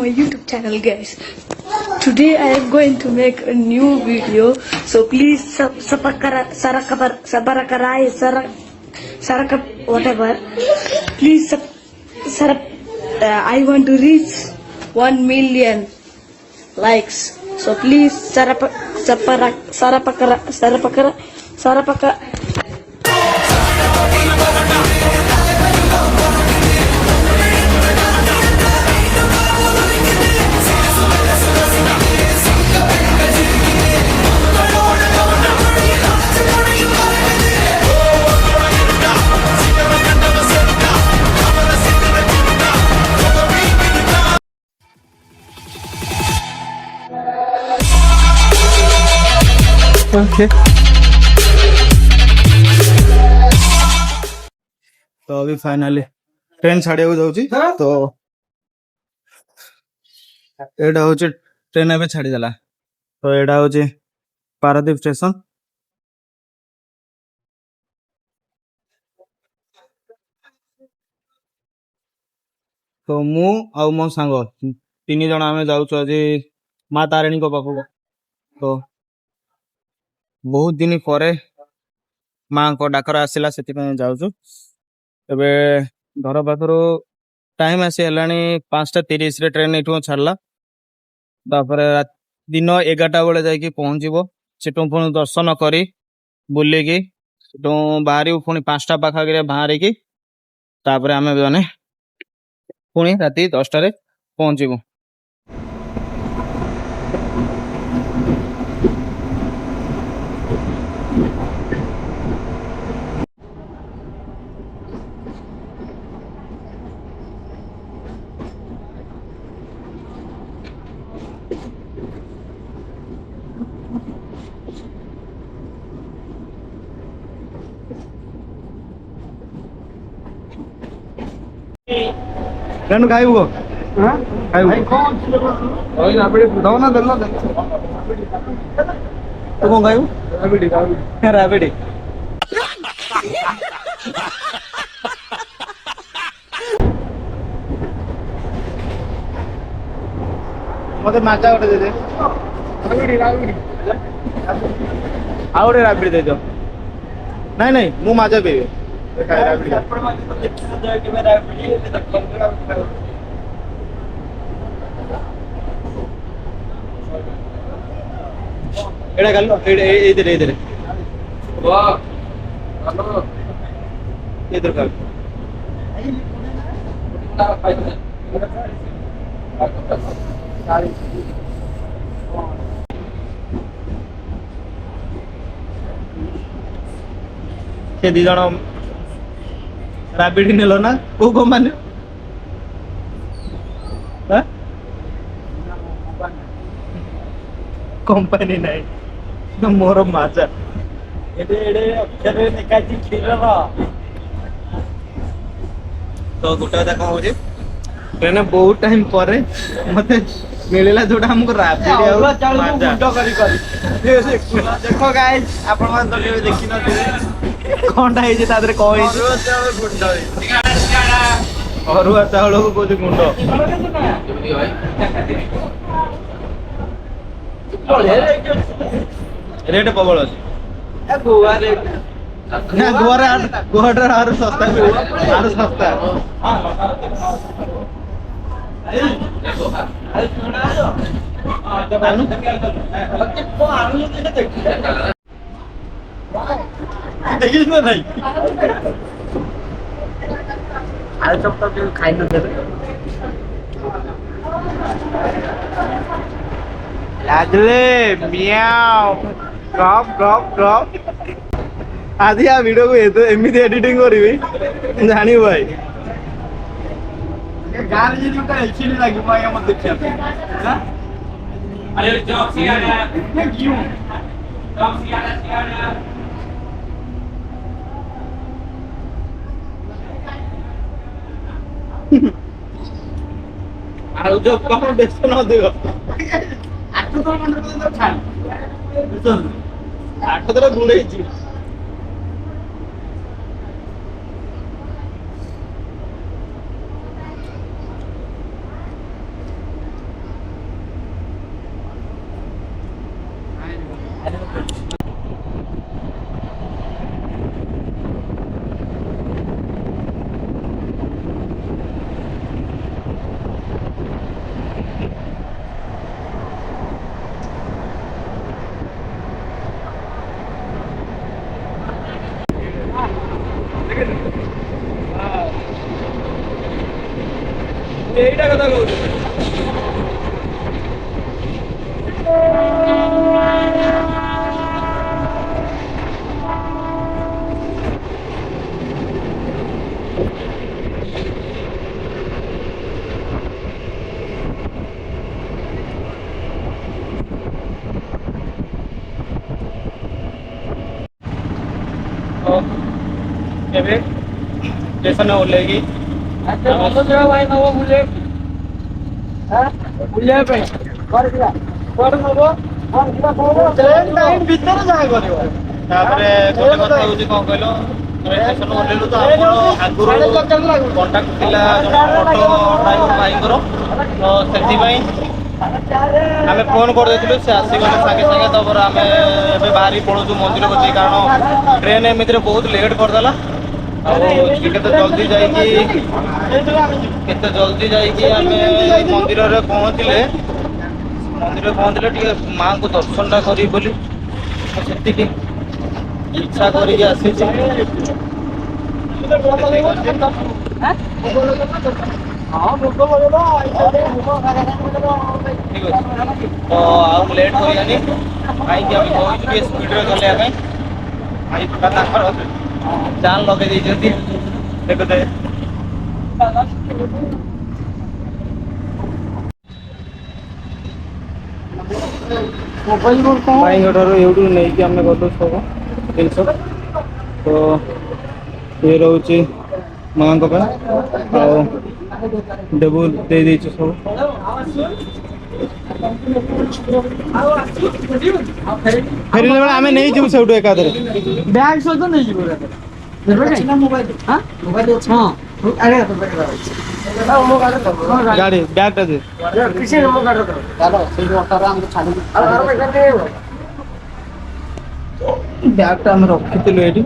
my YouTube channel, guys. Today I am going to make a new video, so please whatever. Please I want to reach 1 million likes. So please sarapaka. Okay तो अभी finally train छाड़िया जाऊँगी तो एटा हूँ train एवं छाड़ीदेला तो एटा हूँ Paradip station तो मु आ मो सांग तीन जन आम जाऊँ आज माँ तारिणी पाखक तो बहुत दिन पर माँ को डाकर आसला से जाऊँ एबे घर पाखर टाइम आसी है 5:30 ट्रेन ये छाड़ा दिन 11टा बेले जाकि पहुँचब सेठू पुणी दर्शन करी बुलिकी बाहर पुणी 5टा पाखागे बाहर की आम मैंने पुणी राति 10टारे पहुँचबू खाइबू दो ना देना तू कौन खाइबू राबिडी मत माचा गोटे दे आउ गोटे राबिडी दे दो नहीं नहीं मु माचा पीबी एड़ा गल्लो इधर इधर इधर कर से दी जन राबिडी नेलो ना को कंपनी कंपनी नहीं मोर माचा तो गोटे कथा कौन हो ट्रेन बहुत टाइम पर मत मिलला जोटा हमको राबिडी देखो गाइस आपण तो देखी कौन अरुआ चाउल को कौन गुंड रेट प्रबल अच्छे गोवा सस्ता देखिस ना नहीं आलू चप तो खाई न देबे लाजले मियाओ गप गप गप आधी आ वीडियो को तो एमिति एडिटिंग करबी जानी भाई गार जे दुटा एक्चुअली लागी माया मत देखिया हां अरे जॉब से आ रहा क्यों जॉब से आ रहा आलू चप कौन बेसन अधिक 8 तो मंडल तो छान बेसन 8 तो गुंडे छी ଏବେ ଷ୍ଟେସନରେ ଓହ୍ଲେଇକି ଭାଇ ନବ ବୁଲେଇ ବୁଲିବା ପାଇଁ କୁଆଡେ ନବ ଟ୍ରେନ ଟାଇମ ଭିତରେ ଯାହା କରିବ। ତାପରେ ଗୋଟେ କଥା ହଉଛି କଣ କହିଲ, ଷ୍ଟେସନ ଓହ୍ଲେଇଲୁ ତ ଆମର ଆଗରୁ କଣ୍ଟାକ୍ଟ ଥିଲା ଜଣେ ଅଟୋ ଡ୍ରାଇଭର ଭାଇଙ୍କର, ତ ସେଥିପାଇଁ ଆମେ ଫୋନ କରିଦେଇଥିଲୁ, ସେ ଆସିଗଲେ ସାଙ୍ଗେ ସାଙ୍ଗେ। ତାପରେ ଆମେ ଏବେ ବାହାରି ପଳଉଛୁ ମନ୍ଦିର କତିକି, କାରଣ ଟ୍ରେନ ଏମିତିରେ ବହୁତ ଲେଟ୍ କରିଦେଲା। ଆଉ କେତେ ଜଲ୍ଦି ଯାଇକି ଆମେ ମନ୍ଦିରରେ ପହଞ୍ଚିଲେ ଟିକେ ମାଙ୍କୁ ଦର୍ଶନଟା କରିବି ବୋଲି ସେତିକି ଇଚ୍ଛା କରିକି ଆସିଛି। ଠିକ ଅଛି, ତ ଆଉ ଲେଟ୍ କରିବାନି, କାହିଁକି ଆମେ କହିଛୁ ଟିକେ ସ୍ପିଡରେ ଚଲେଇବା ପାଇଁ। ଭାଇ ତାଙ୍କର ଜାନ୍ ଲଗେଇ ଦେଇଛନ୍ତି ଦେଖୁଥିବେ। ଭାଇଙ୍କ ଠାରୁ ଏଇଠୁ ନେଇକି ଆମେ ଗଲୁ ସବୁ ଜିନିଷ, ତ ଇଏ ରହୁଛି ମାଙ୍କ ପାଇଁ, ଆଉ ଡେବୁ ଦେଇ ଦେଇଛୁ ସବୁ। ଫେରିଲା ବେଳେ ଆମେ ନେଇଯିବୁ ସେଇଠୁ ଏକାଥରେ ବ୍ୟାଗ ସହିତ ନେଇଯିବ ଗାଡ଼ି ବ୍ୟାଗଟା ଦେ। ବ୍ୟାଗଟା ଆମେ ରଖିଥିଲୁ ଏଇଠି,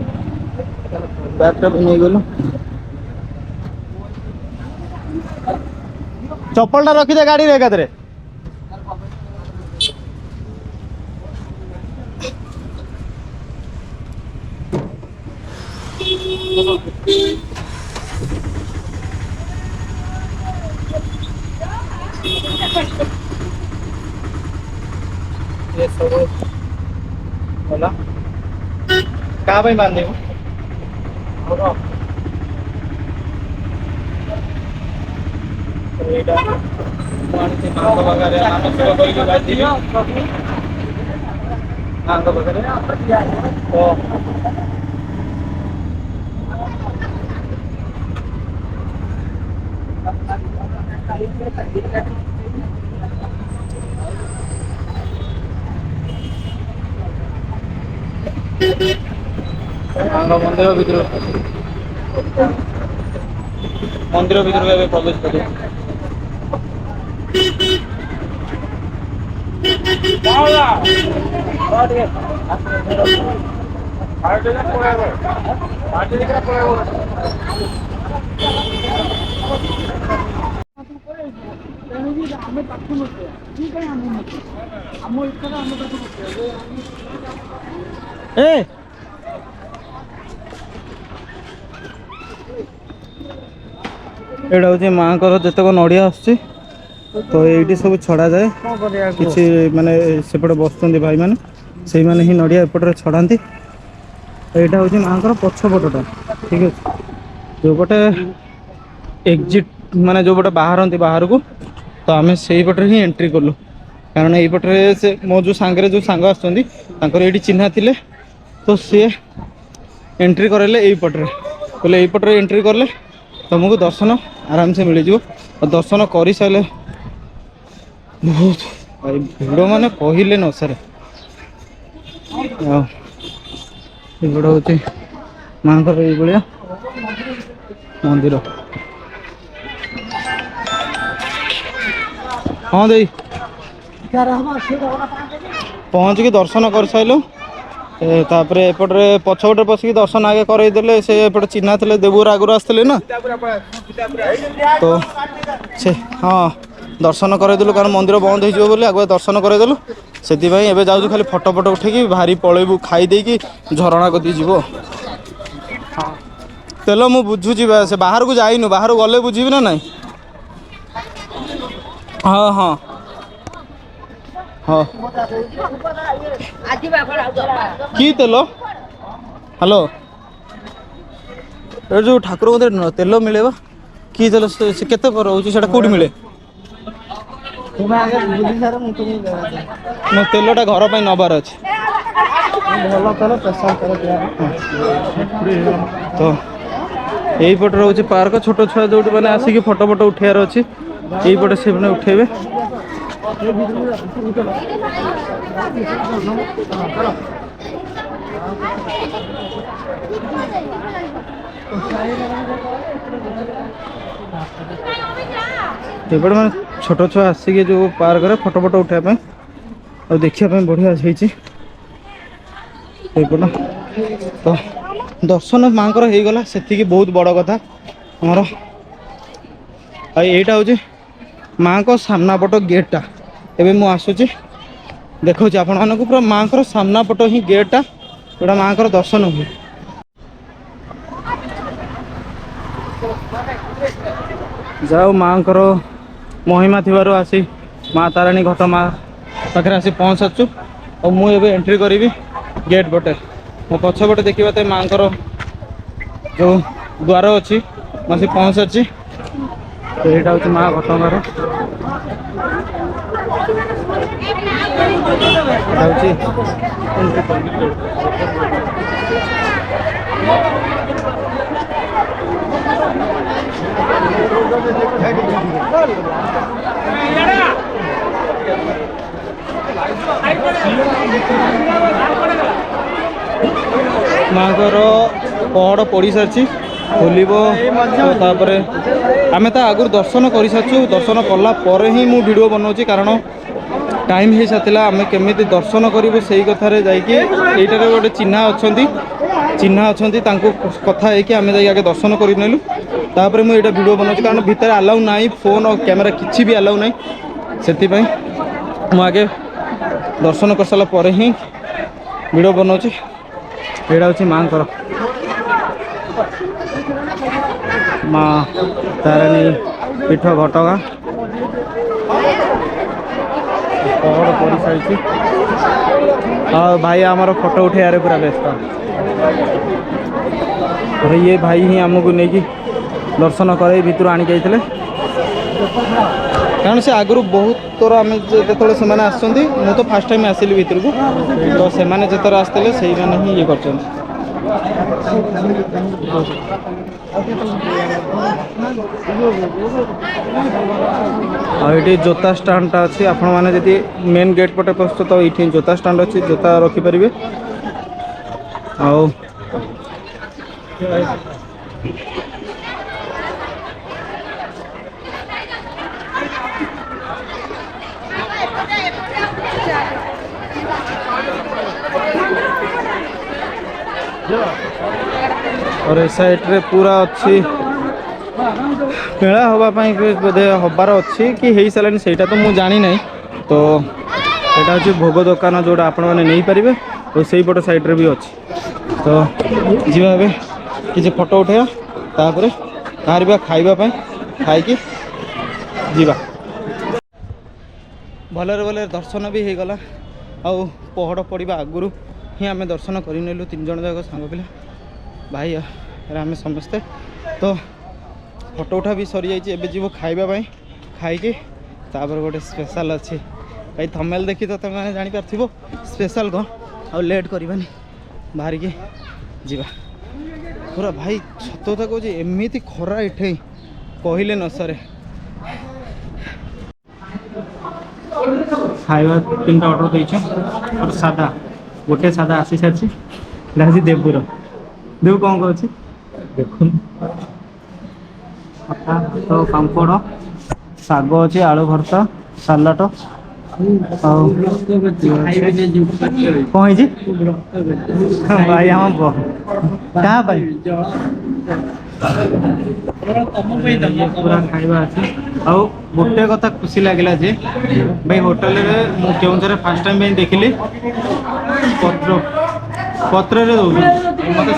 ବ୍ୟାଗଟା ବି ନେଇଗଲୁ। ଚପଲଟା ରଖିଦେ ଗାଡ଼ିରେ ଏକାଥରେ। ये सब होला कहाँ पे बांधे हो? ଏଇଟା ମୁଁ ଆଣିଛି ମାଙ୍କ ପାଖରେ ମାନସିକ କରିକି ବାନ୍ଧିବି ମାଙ୍କ ପାଖରେ। ତ ମନ୍ଦିର ଭିତରକୁ ଏବେ ପ୍ରବେଶ କରିବ। ଆମେ ପାଖ ନଥିବା ଠିକ ଆମ ଇଚ୍ଛାରେ ଆମେ ତାକୁ ଏ ଏଇଟା ହଉଛି ମାଙ୍କର ଯେତେକ ନଡ଼ିଆ ଆସୁଛି, ତ ଏଇଠି ସବୁ ଛଡ଼ାଯାଏ। କିଛି ମାନେ ସେପଟେ ବସୁଛନ୍ତି ଭାଇମାନେ, ସେଇମାନେ ହିଁ ନଡ଼ିଆ ଏପଟରେ ଛଡ଼ାନ୍ତି। ଏଇଟା ହଉଛି ମାଙ୍କର ପଛପଟଟା, ଠିକ ଅଛି। ଯୋଉପଟେ ଏକ୍ଜିଟ୍ ମାନେ ଯୋଉପଟେ ବାହାରନ୍ତି ବାହାରକୁ, ତ ଆମେ ସେଇପଟରେ ହିଁ ଏଣ୍ଟ୍ରି କଲୁ। କାରଣ ଏଇପଟରେ ସେ ମୋ ଯୋଉ ସାଙ୍ଗରେ ଯୋଉ ସାଙ୍ଗ ଆସୁଛନ୍ତି ତାଙ୍କର ଏଇଠି ଚିହ୍ନା ଥିଲେ, ତ ସିଏ ଏଣ୍ଟ୍ରି କରାଇଲେ ଏଇପଟରେ, କହିଲେ ଏଇପଟରେ ଏଣ୍ଟ୍ରି କଲେ ତମକୁ ଦର୍ଶନ ଆରାମସେ ମିଳିଯିବ। ଆଉ ଦର୍ଶନ କରିସାରିଲେ ବହୁତ ଭାଇ ଭିଡ଼ ମାନେ କହିଲେ ନ ସରେ। ଆଉ ଏଗୁଡ଼ା ହଉଛି ମାଙ୍କର ଏଇଭଳିଆ ମନ୍ଦିର। ହଁ ଦେଇ ପହଞ୍ଚିକି ଦର୍ଶନ କରିସାରିଲୁ। ତାପରେ ଏପଟରେ ପଛପଟେ ପଶିକି ଦର୍ଶନ ଆଗେ କରେଇଦେଲେ, ସେ ଏପଟେ ଚିହ୍ନା ଥିଲେ, ଦେବୁର ଆଗରୁ ଆସିଥିଲେ ନା, ତ ସେ ହଁ ଦର୍ଶନ କରେଇଦେଲୁ। କାରଣ ମନ୍ଦିର ବନ୍ଦ ହେଇଯିବ ବୋଲି ଆଗୁଆ ଦର୍ଶନ କରେଇଦେଲୁ। ସେଥିପାଇଁ ଏବେ ଯାଉଛୁ ଖାଲି ଫଟୋ ଫଟୋ ଉଠେଇକି ବାହାରି ପଳେଇବୁ, ଖାଇ ଦେଇକି ଝରଣା କତିକି ଯିବୁ। ତେଲ ମୁଁ ବୁଝୁଛି ବା, ସେ ବାହାରକୁ ଯାଇନୁ, ବାହାରକୁ ଗଲେ ବୁଝିବି ନା ନାଇଁ। हाँ हाँ हाँ कि तेल हेलो ए जो ठाकुर मंदिर तेल मिले कि तेल से केते रोचे से कौटी मिले मो तेलटा घर पर नबार अच्छे तो यही पटे रोचे पार्क छोट छुआ जो मैंने आसिक फोटो फोटो उठार अच्छी यही पटे से उठेबे एपटे मैंने छोट छुआ आसिक जो पार्क रे फोटो फोटो उठापे और देखा बढ़िया है तो दर्शन माँ को गला से बहुत बड़ कथा आमर यहीटा हूँ माँ को सामना पट गेटा एवं मुझे आसूची देखा आपण मानक पूरा माँ को सामना पट ही गेटा जोटा माँ को दर्शन हुए जाओ माँ को महिमा थी आसी माँ ताराणी घट माँ पाखे आसी पहुँच साचु और मुझे एंट्री करी गेट पटे मो पछपटे देखा तो माँ को जो द्वार अच्छी मुझे पहुँच सारी तो यहाँ हूँ माँ घटगार माँ को पहड़ पड़ सारी खोल तापर आम तो आगुरी दर्शन कर सारी दर्शन कलापर ही मुझे वीडियो बनाऊँगी कारण टाइम हो सारा आम केमी दर्शन करूँ से कथार जाटार गोटे चिन्हा अच्छा कथा है आम जाके दर्शन करूँ तापर मुझे वीडियो बनाऊँगी कारण भितर अलाउ ना फोन और कैमेरा किसी भी अलाउ ना से मुझे दर्शन कर सारापर ही वीडियो बनाऊँगी यहाँ हूँ माँ को माँ तारिणी पीठ घटगां पहड़ पड़ सारी हाँ भाई आमर फोटो उठेबार पूरा व्यस्त और ये भाई ही आमको नहीं दर्शन कर भीतर आनी जाते कारण से आगु बहुत थोर आम जो से मुझे तो फास्ट टाइम आसिली भीतर को तो से जितर आसते से ही ये कर जोता स्टाण्डटा अच्छी आपण मैंने जी मेन गेट पटे पशु तो ये जोता स्टाण्ड अच्छी जोता रखिपारे आओ और ए साइड रे पूरा अच्छी मेला हाँपाई बोधे हबार अच्छी कि हो सारे से तो मुझे जानी ना तो यहाँ हूँ भोग दुकान जोड़ा आपण मैंने नहीं पारे तो सही पट साइड रे भी अच्छी तो जीवा कि फोटो उठेगा तापर बाहर खावाई खाई जीवा भलरे भले दर्शन भी हो गला आउ पहड़ पड़ा आगुरी ही आम दर्शन करनेलु 3 जन जाक सांग पिला भाई आम समस्ते तो फोटो उठा भी सरी जाइए एबे जीव खावाई खाई तापर गोटे स्पेशल अच्छी भाई थंबनेल देखी तो तुम मैंने जानी पार्थिबो स्पेशल कौन आउ लेट करबानी बाहर के जीवा पूरा भाई सतता कहूँ एमती खरा इठे कहले न सरे खाଇବା 3टा ऑर्डर देछ और सादा गोटे सादा आसी सारी देवपुर देव कौन कौन अच्छी देख तो पापड़ शाग अच्छे आलू भर्ता सालाट कौन भाई आम क्या पूरा खाଇବା अच्छे आउ गोटे कथा खुशी लगे जे भाई होटल के फास्ट टाइम देखिली पत्र पत्र दौर मत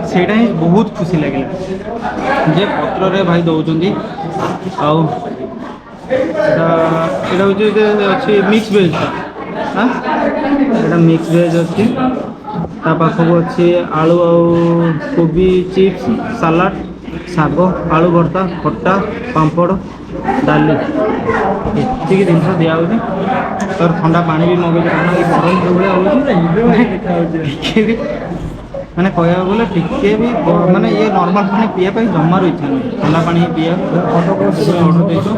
से बहुत खुशी लगे जे पत्र भाई दौरान এটা হচ্ছে যে ଅଛି ମିକ୍ସ ଭେଜ୍ ହଁ এটা ମିକ୍ସ ଭେଜ୍ ଅଛି ତା ପାଖକୁ ଅଛି ଆଳୁ ଆଉ କୋବି ଚିପ୍ସ ସାଲାଡ଼ ଶାଗ ଆଳୁ ଭର୍ତ୍ତା ଖଟା ପାମ୍ପଡ଼ ଡାଲି ଏତିକି ଜିନିଷ ଦିଆହେଉଛି ତାର ଥଣ୍ଡା ପାଣି ବି ମଗେଇଛି କାରଣ ଏଇ ଗରମ ଯେଉଁଭଳିଆ ହେଉଛି ଟିକେ ବି ମାନେ କହିବାକୁ ଗଲେ ଟିକେ ବି ମାନେ ଇଏ ନର୍ମାଲ ପାଣି ପିଇବା ପାଇଁ ଜମାରୁ ଇଚ୍ଛା ନାହିଁ ଥଣ୍ଡା ପାଣି ହିଁ ପିଇବା ଅର୍ଡ଼ର ଦେଇଛୁ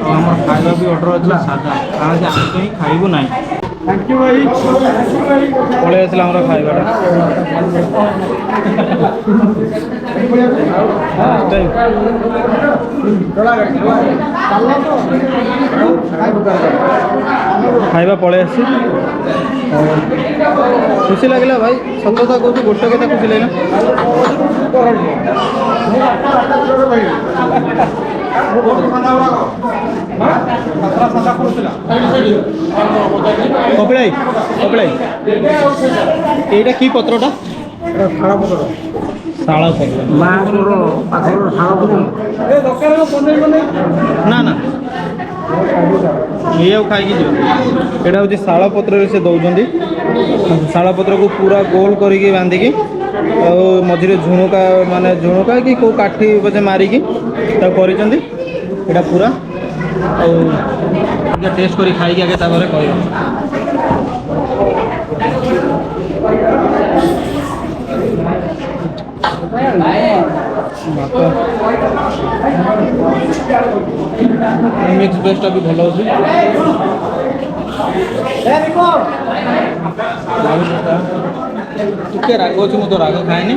ଆଉ ଆମର ଖାଇବା ବି ଅର୍ଡ଼ର ଅଛି ସାଧା କାରଣ ଯେ ଆମେ ହିଁ ଖାଇବୁ ନାହିଁ थैंक यू भाई ପଳେଇ ଆସିଲା ଆମର ଖାଇବାଟା ଖାଇବା ପଳେଇ ଆସିଛି ଖୁସି ଲାଗିଲା ଭାଇ ସତ କଥା କହୁଛୁ ଗୋଟେ କଥା ଖୁସି ଲାଗିଲା କପିଳାଇ କପିଳାଇ এইটা কি পত্রটা শাଳ ପତ୍ର ନା ନା ଏଇଆକୁ ଖାଇକି ଯିବ ଏଇଟା ହେଉଛି ଶାଳ ପତ୍ରରେ ସେ ଦେଉଛନ୍ତି ଶାଳ ପତ୍ରକୁ ପୁରା ଗୋଲ କରିକି ବାନ୍ଧିକି ଆଉ ମଝିରେ ଝୁଣୁକା ମାନେ ଝୁଣୁକା କି କେଉଁ କାଠି ବୋଧେ ମାରିକି ତାକୁ କରିଛନ୍ତି ଏଇଟା ପୁରା ଆଉ ଟିକେ ଟେଷ୍ଟ କରି ଖାଇକି ଆଗେ ତାପରେ କହିବ मिक्स बेस्ट भी भल अच्छे टे राग अच्छे मुझे राग खाएनि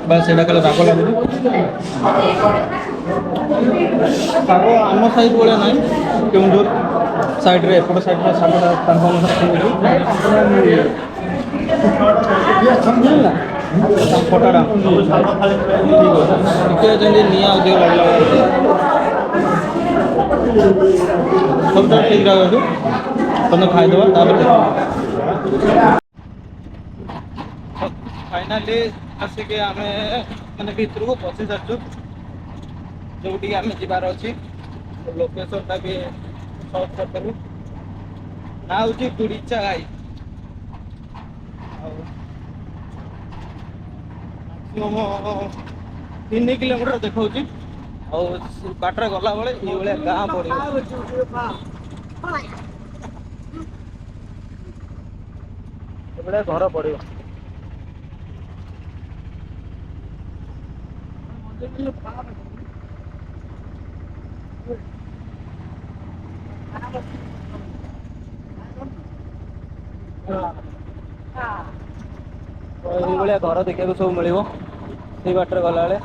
बस से राग लगे आम साइड भाया ना केन्दूर साइड्रे एपट साइड्रे शागटा फटाटा ठीक निआ अधिक लगे सब ठीक रहा तुम खाईदे फाइनाली आसिक आम मैंने भर को पशि सार्चु जो आम जीवार अच्छी लोकेशन भी सर्च करदेलु ना हूँ गुड़ीचा गाई 3 किलोमीटर देखा बाटर गला बेले ये गाँ पड़े घर पड़ घर देखा सब मिल बाटर गला बेले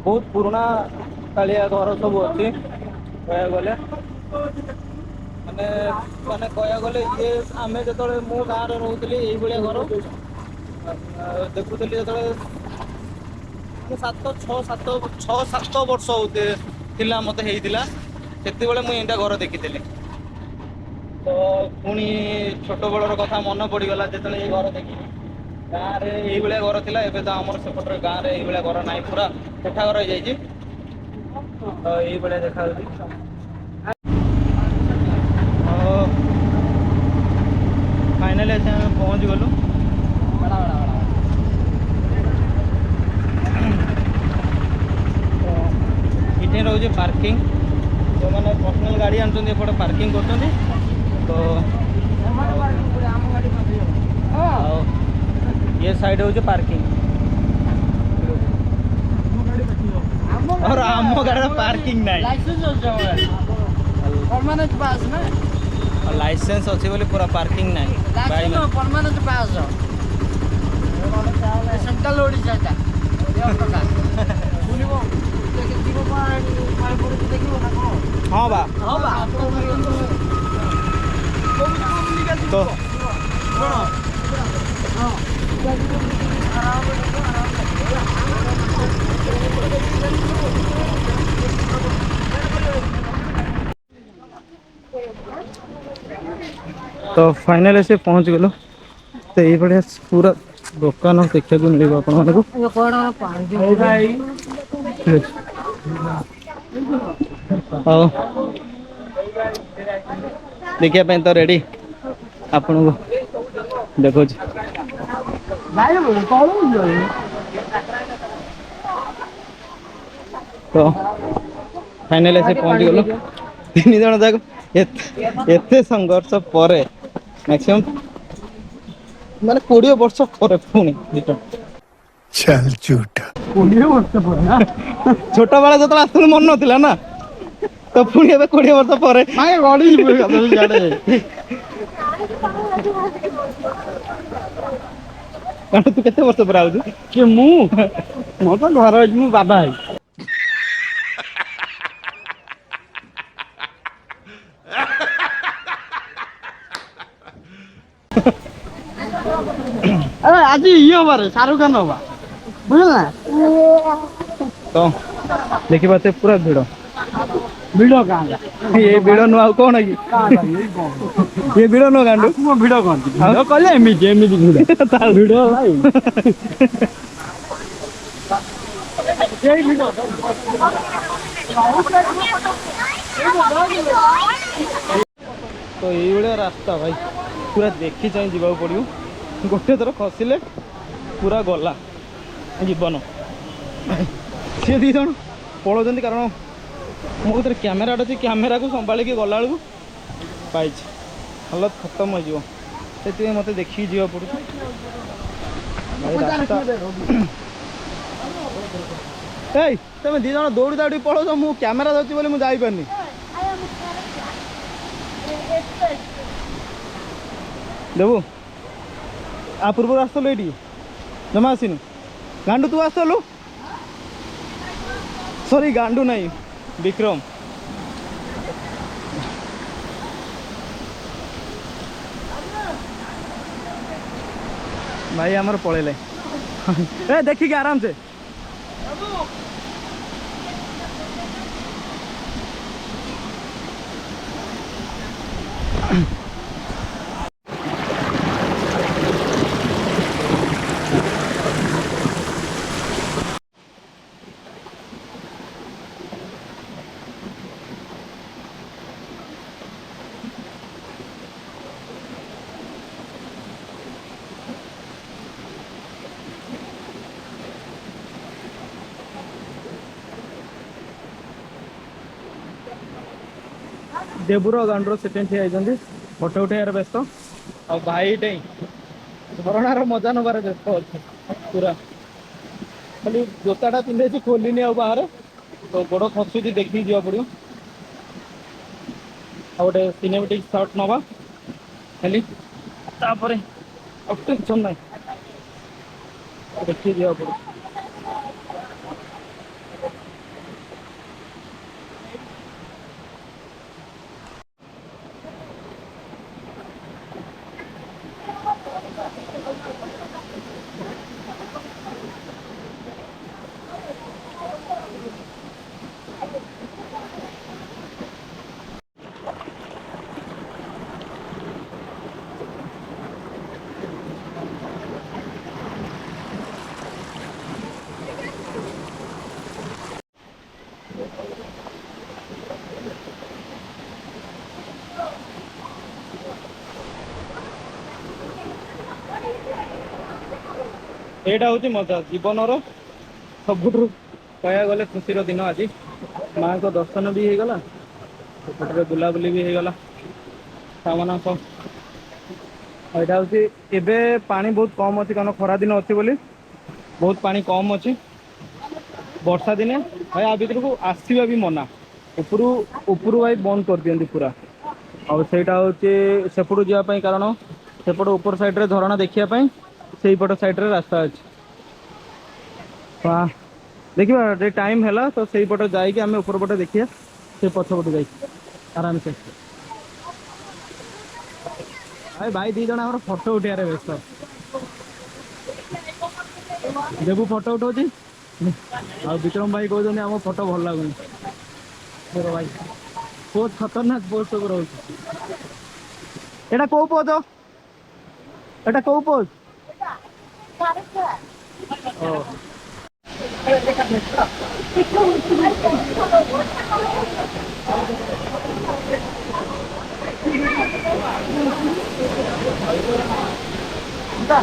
बहुत पुराना कालिया घर सब अच्छी कह गले माने माने कह गले ये आम जो मु गाँव रोली ये घर देखुली जो 7 वर्ष होता मत होता मुझे घर देखी तो पुणी छोट बड़र कथा मन पड़गला जो ये घर देखी गाँव में ये घर थी एवं तो आम सेपटे गाँव में ये घर ना पूरा कोठा घर हो जाए तो ये देखा फाइनाली आम पहुँच गलु ये रोचे पार्किंग जो मैंने पर्सनल गाड़ी आनुंट एपटे पार्किंग कर तो ये साइड हो पार्किंग और आम गाड़ी पार्किंग ना लाइसेंस अच्छे बोले पूरा पार्किंग ना परमानेंट पास सेंट्रल ओडिशा हाँ बा तो तो फाइनल ऐसे पहुँच गलो तो ये बढ़िया पूरा दुकान देखा मिले आप देखिए पे तो रेडी आपन को देखो तो फाइनल ऐसे पहुंच गलो तीन जन जाक एते संघर्ष पर मैक्सिमम माने 20 वर्ष पर पुणी चल झूठा छोट बेला जो आसुल मन नथिला ना तो पुणी ए 20 वर्ष पर मागे गड़ी जाड़े कारण तू केते वर्ष पर आउछु कि मु मो तो घर मु बाबा है अरे आज ये बारे शाहरुख खान होगा बुझल ना तो देखि बाते पूरा भिड़ भिड़ कहाँ ये भिड़ नु आ कोन है ये भिड़ नु गांडू मो भिड़ कौन भिड़ कहले एमिति एमिति भिड़ भिड़ भाई तो ये रास्ता भाई पूरा देखी चाहिए जीवा पड़ो गोटे थर खसिले पूरा गला जीवन सी दी जन पलाउं कारण मो कत कैमेरा अच्छी कैमेरा को संभाल के गला बेलू पाई हालत खत्म हो मत देखिए जीवा पड़ो तुम दी जन दौड़ी दौड़ी पलाऊ मु कैमेरा धरती बोली मुझे जापारनी देबू आ पूर्व आसलु ये जमा आसीनु गांडू तू आसलु सॉरी गांडू नहीं विक्रम भाई आमर पलैले ए देखिए आराम से देवुर गांडूर सेकेंड ठिया फोटो उठाइबार व्यस्त आ भाई झरणार मजा नबार व्यस्त अच्छे पूरा खाली जोताटा पिंधे खोलनी आ बाहर तो गोड़ खसुची देखी जा पड़ो आ गए सिनेमेटिक शॉट नवा खाली टेंशन ना देखी जा पड़ो एटा हूँ मजा जीवन सबुठ कह गले खुशी दिन आज माँ को दर्शन भी हो गला सेपटे बुलाबुली भी हो गला सामान सब यहाँ हूँ एबे पानी बहुत कम अच्छी कारण खरा दिन अच्छी बोली बहुत पानी कम अच्छी वर्षा दिने भाई आ भर को आसवा भी मना उपरू भाई बंद कर दिखती पूरा आईटा हूँ सेपटू जावाई कारण सेपट ऊपर साइड झरणा देखापी से पट साइड रास्ता अच्छे हाँ देखिए टाइम है तो से पट जाकि आम ऊपर पटे देखिए से पछपटे जा आराम से भाई भाई दी जन आम फोटो उठारे व्यस्त देवू फोटो उठाऊँ आ विक्रम भाई कहते आम फोटो भल लगुनि भाई बहुत खतरनाक पोज सब रोचे एटा कौ पोज एटा कौ पोज तो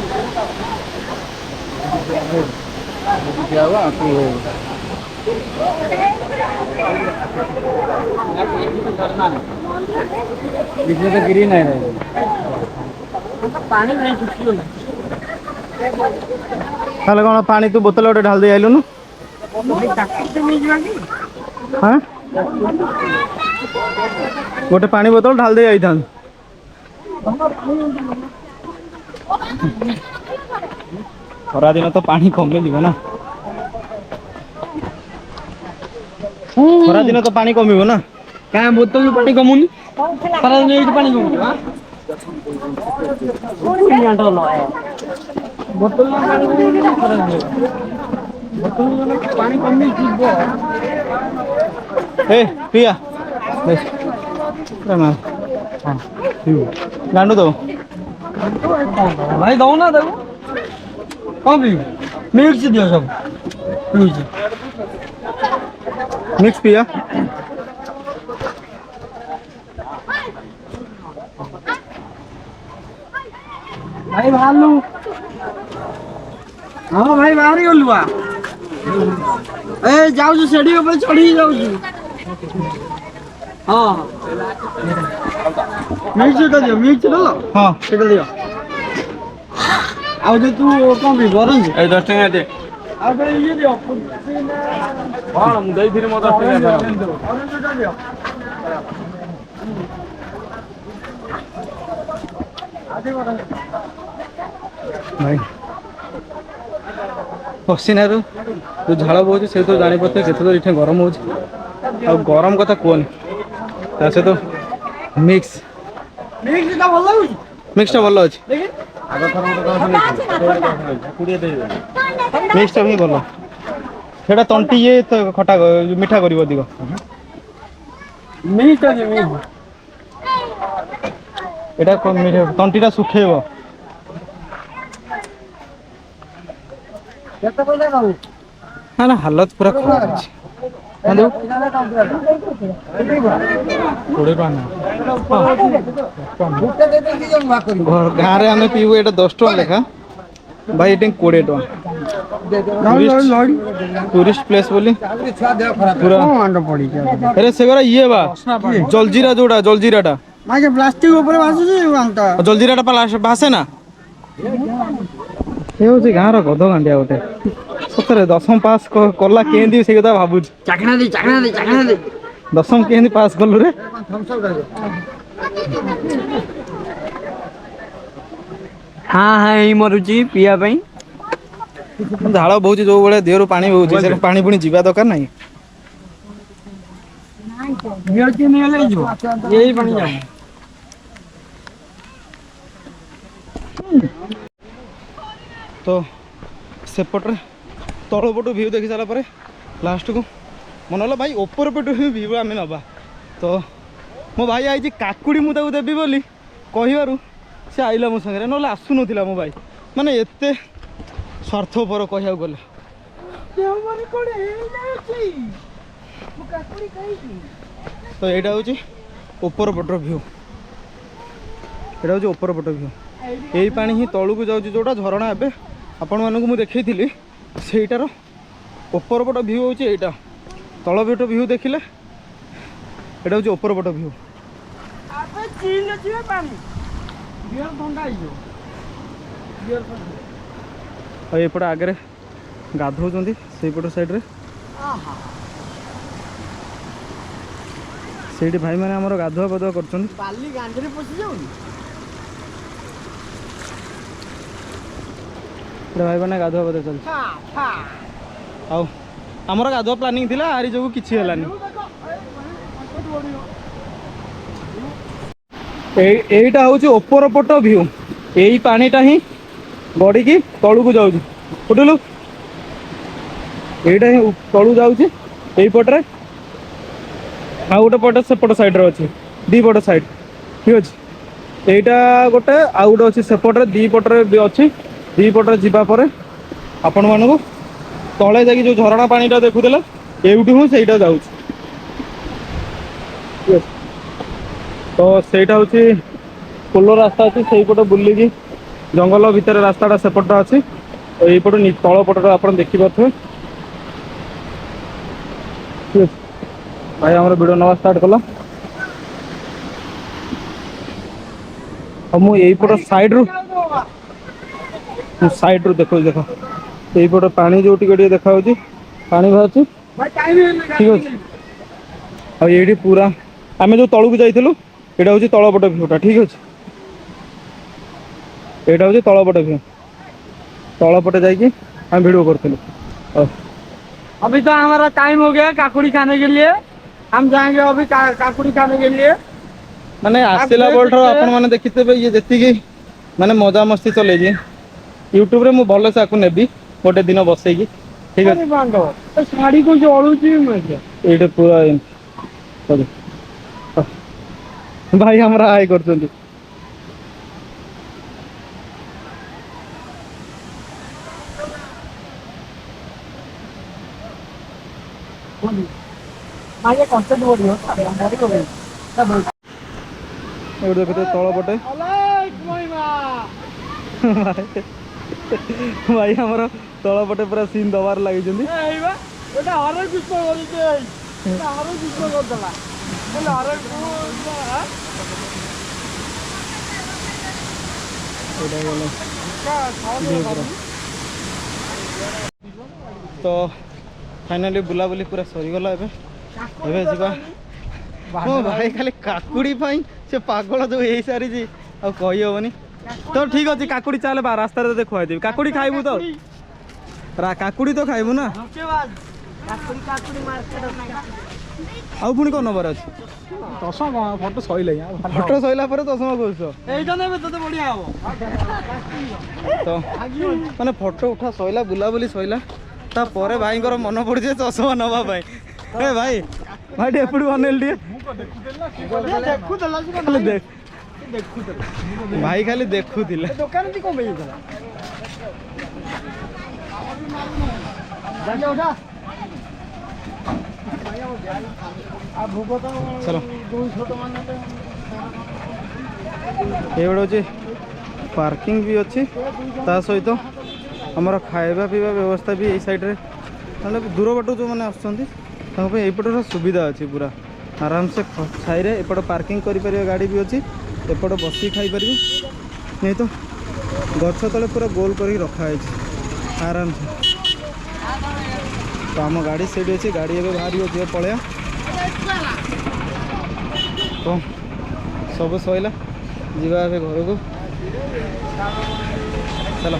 गिरी नहीं रहे पानी नहीं छुट्टी ताले कौन पानी तू बोतल गोटे ढाल दे आइलुनु हाँ गोटे पानी बोतल ढाल दे आई था खरा दिन तो पानी कमे जीव ना खरा दिन तो पानी कमिबो ना क्या बोतल में पानी कमुनी सारा दिन ये पानी कमुनी हां बोतल में पानी कमुनी ना सारा दिन बोतल में पानी कमी जीवो ए पिया बस प्रणाम हां गांडू दो भाई दो ना देखो कौन भी मिक्स दियो सब मिक्स पिया भाई भालू हाँ भाई बाहर ही गलुआ ए जाऊ सीढ़ी ऊपर चढ़ी जाऊ हाँ मिक्स दियो मिक्स दो हाँ सेटा दियो आउ जे तू कौन भी गरम ए 10 टका दे आ बे ये दियो हां मु दई फिर मो 10 टका ऑरेंज टा दियो आदि बड़ा भाई पसीनारू जो झाड़ बोझ से तो जानी पड़ते केते इठे गरम हो गरम कथा कहनी से तो मिक्स मिक्स टा भल लागु मिक्स टा भल अछि देखि मिक्स टा भी भल सेटा तंटी ये तो खटा मीठा करिवो दिगो मिक्स टा दे एटा को तंटीटा सुखेइबो केते पैसा बाबू ना ना हालत पूरा खराब अछि हेलो 20 टका गाँव रे आमे पीबू एटा 10 टका लेखा भाई एटे 20 टका टूरिस्ट प्लेस बोली पूरा अरे सेगरा ये बा जलजीरा जोड़ा जलजीराटा माजे प्लास्टिक ऊपर भासुची अंता जलजीराटा पाला भासे ना ये होची गाँव रो गध गांडिया गोटे सतरे 10म पास कला केंदी से कथा भाबुच चाकना दे 10म केंदी पास कलु रे हाँ हाँ यही मरुची पिया पाई झाड़ बहुची जो बड़े देहरु पानी बहुची से पानी पुणी जीवा दरकार नहीं यही पानी जाओ तो सेपटे तलपटू भ्यू देखी सारा पर लास्ट को मन है भाई ओपर पटू ही भ्यू आम नवा तो मो भाई आई काकुड़ी मुझे देवी बोली कहू से आइला मो सागर ना आसुन मो भाई माने एते स्वार्थपर कह गले तो यहाँ हूँ ओपर पटर भ्यू यहाँ हूँ ओपर पट भ्यू यही पानी ही तलू को जाऊँ जोटा झरणा एवं आपण मानक मुझे देखी सेटार ओपर पट भ्यू हूँ यहाँ तल पट भ्यू देखिले यहाँ हूँ ओपर पट भ्यू एपट आगे गाधौं से पट साइड से भाई मैंने आमर गाधुआ पाधुआ कर भाई मैंने गाधुआ पाधुआ चलती आमर गाधुआ प्लानिंग थिला आरी जो किछि हलानी एटा हूँ ओपर पट भ्यू यही पानीटा ही गड़ी की तलू को जाऊँ उठलु यहीटा ही तलू जाऊँगी पटे आउ गोटे पटे सेपट साइड अच्छी दी पट साइड ठीक अच्छे यहीटा गोटे आउ गोटे अच्छी सेपटे दी पटे भी अच्छी दी पटे जावापर आपण मानक तले जा जो झरणा पानीटा देखुला एवटी हूँ से जाऊँ तो सेटा हूँ पोलो रास्ता अच्छी से पटे बुलिकी जंगल भितर रास्ताटा सेपटा अच्छी यहीपट तल पटा आप देखिपे भाई आम भिड नवा स्टार्ट कला मुझे यहीपट साइड रू देख देख यहीपट पानी जो देखा पानी बाहर ठीक अच्छे आई पूरा आम जो तलू जाइलु यहाँ हूँ तलपट भ्यूटा ठीक अच्छे यहाँ हूँ तलपट भ्यू तलपटे जाकि आम भिडियो करूँ। अभी तो हमारा टाइम हो गया काकुड़ी खाने के लिए। हम जाएंगे अभी काकुड़ी खाने के लिए। माने आसला बेल आपण मैंने देखिथे ये जी माने मजा मस्ती चले यूट्यूब रे मु भल से नेबी गोटे दिन बसैकी ठीक है। शाड़ी को जलुची ये पूरा भाई हमारा आय कर कंटेंट वीडियो देखते तल पटे भाई हमारा तल पटे पूरा सीन दबार लगी तो फाइनाली बुलाबुली पूरा सरीगला भाई खाली काकुड़ी से पागल जो हो सारी आ कही हेनी तो ठीक अच्छे काकुड़ी चल रास्ता तो खुआई काकुड़ी खाइबू तो काकुड़ी तो खाइबू ना आउ पुणी कौन नंबर अच्छे चषमा फोटो सैले फटो सैला चषमा कौश तो मैंने फोटो उठा सैला बुलाबुली सैला तापर भाई मन पड़े चषमा नवाई ए भाई भाई एपट बनल भाई खाली देखुले चलो ये हूँ पार्किंग भी अच्छी ता सहित आमर खाଇବା पीवा व्यवस्था भी यही साइड रे मतलब दूर बाटू जो मैंने आसपटर सुविधा अच्छी पूरा आराम से छाई रे एपट पार्किंग कर गाड़ी भी अच्छी एपट बसी खाई पारि नहीं तो गछ तले पूरा गोल कर रखाई आराम से तो आम गाड़ी से अच्छी गाड़ी एवं बाहर जी पलैया तो सब सैला जीवा घर को चलो।